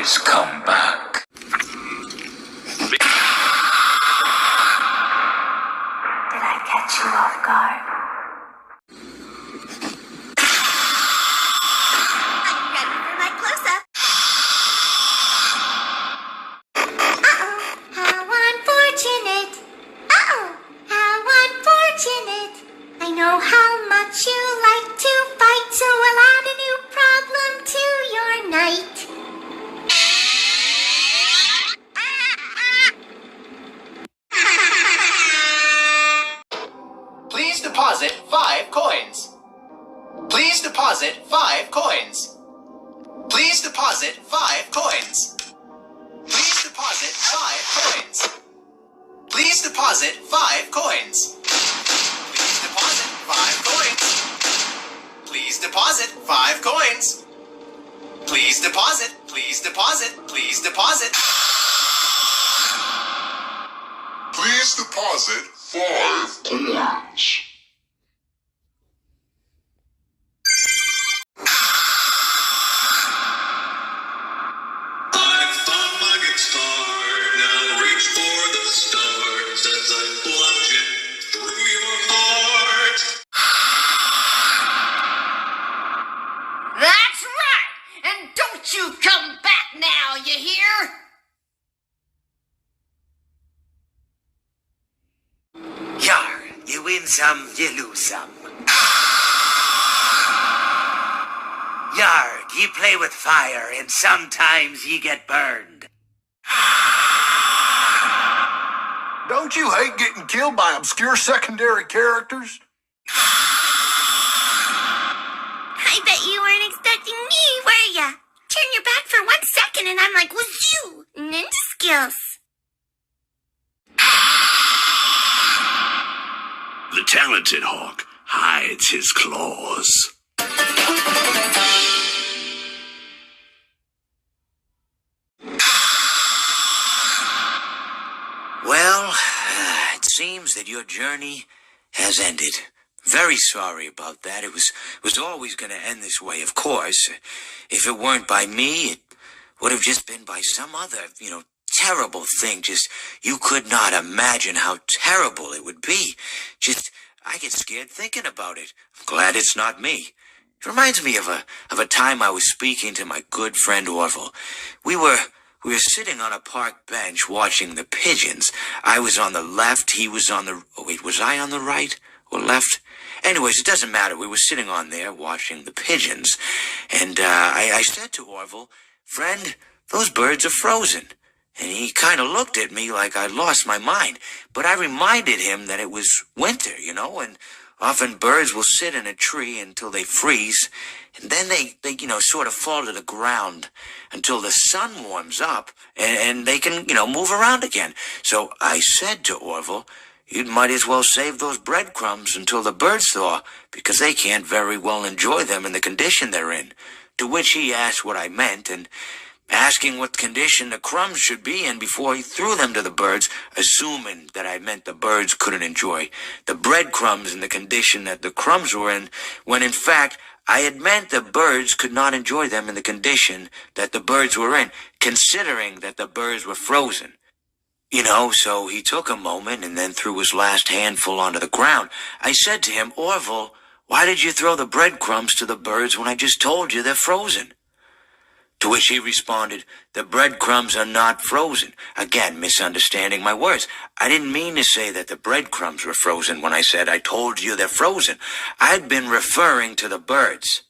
always come back. Did I catch you off guard? I'm ready for my close-up. Uh-oh, how unfortunate. Uh-oh, how unfortunate. I know how much you like to fight, so we'll add a new problem to your night. Please deposit 5 coins. Please deposit 5 coins. Please deposit 5 coins. Please deposit 5 coins. Please deposit 5 coins. Please deposit 5 coins. Please deposit 5 coins. Please deposit. Please deposit. Please deposit. Please deposit 5 coins. I've found my guitar, now reach for the stars as I plunge it through your heart. That's right! And don't you come back now, you hear? Yar, you win some, you lose some. Yarg, you play with fire, and sometimes you get burned. Don't you hate getting killed by obscure secondary characters? I bet you weren't expecting me, were ya? Turn your back for 1 second and I'm like, wazoo! Ninja skills. The talented hawk hides his claws. Well, it seems that your journey has ended. Very sorry about that. It was always going to end this way, of course. If it weren't by me, it would have just been by some other, terrible thing. Just, you could not imagine how terrible it would be. Just, I get scared thinking about it. I'm glad it's not me. It reminds me of a time I was speaking to my good friend Orville. We were sitting on a park bench watching the pigeons. I was on the left, he was on the... Oh, wait, was I on the right or left? Anyways, it doesn't matter. We were sitting on there watching the pigeons. And I said to Orville, "Friend, those birds are frozen." And he kind of looked at me like I'd lost my mind. But I reminded him that it was winter, and often birds will sit in a tree until they freeze. And then they sort of fall to the ground until the sun warms up and they can, move around again. So I said to Orville, "You might as well save those breadcrumbs until the birds thaw, because they can't very well enjoy them in the condition they're in." To which he asked what I meant, and asking what condition the crumbs should be in before he threw them to the birds, assuming that I meant the birds couldn't enjoy the breadcrumbs in the condition that the crumbs were in, when in fact I had meant the birds could not enjoy them in the condition that the birds were in, considering that the birds were frozen. So he took a moment and then threw his last handful onto the ground. I said to him, "Orville, why did you throw the breadcrumbs to the birds when I just told you they're frozen?" To which he responded, "The breadcrumbs are not frozen." Again, misunderstanding my words. I didn't mean to say that the breadcrumbs were frozen when I said I told you they're frozen. I'd been referring to the birds.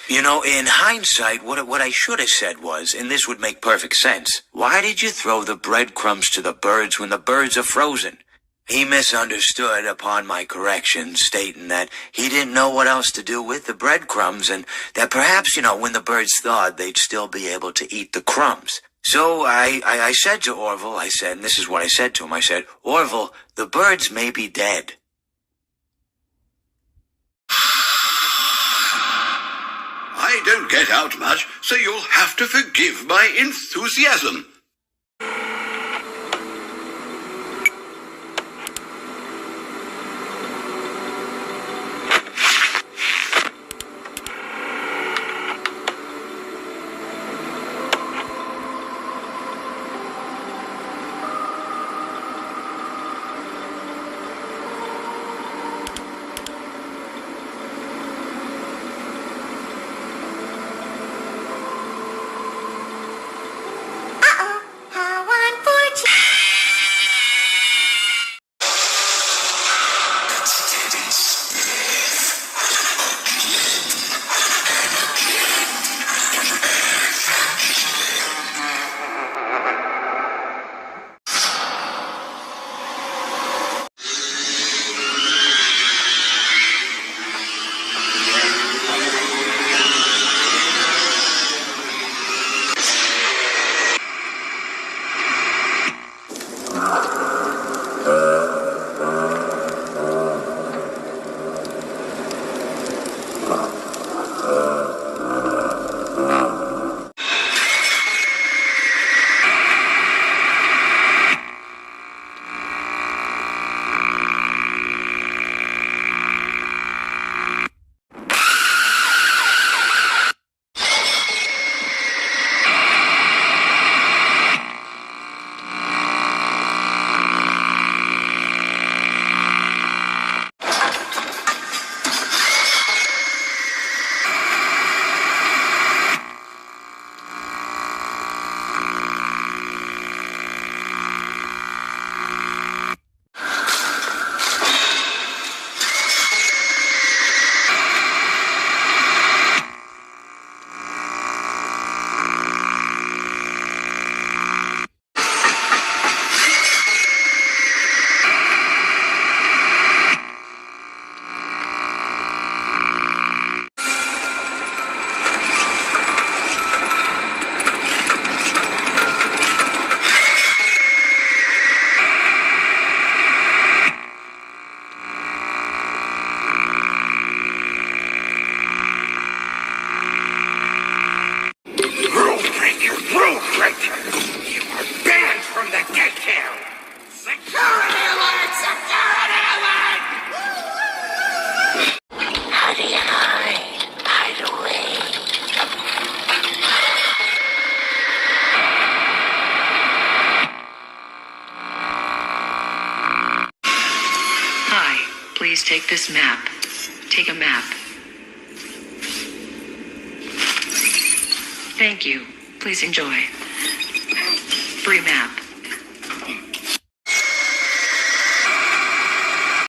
In hindsight, what I should have said was, and this would make perfect sense, "Why did you throw the breadcrumbs to the birds when the birds are frozen?" He misunderstood upon my correction, stating that he didn't know what else to do with the breadcrumbs, and that perhaps, when the birds thawed, they'd still be able to eat the crumbs. So I said to Orville, and this is what I said to him, I said, "Orville, the birds may be dead." I don't get out much, so you'll have to forgive my enthusiasm. please take this map. Take a map. Thank you. Please enjoy. Free map.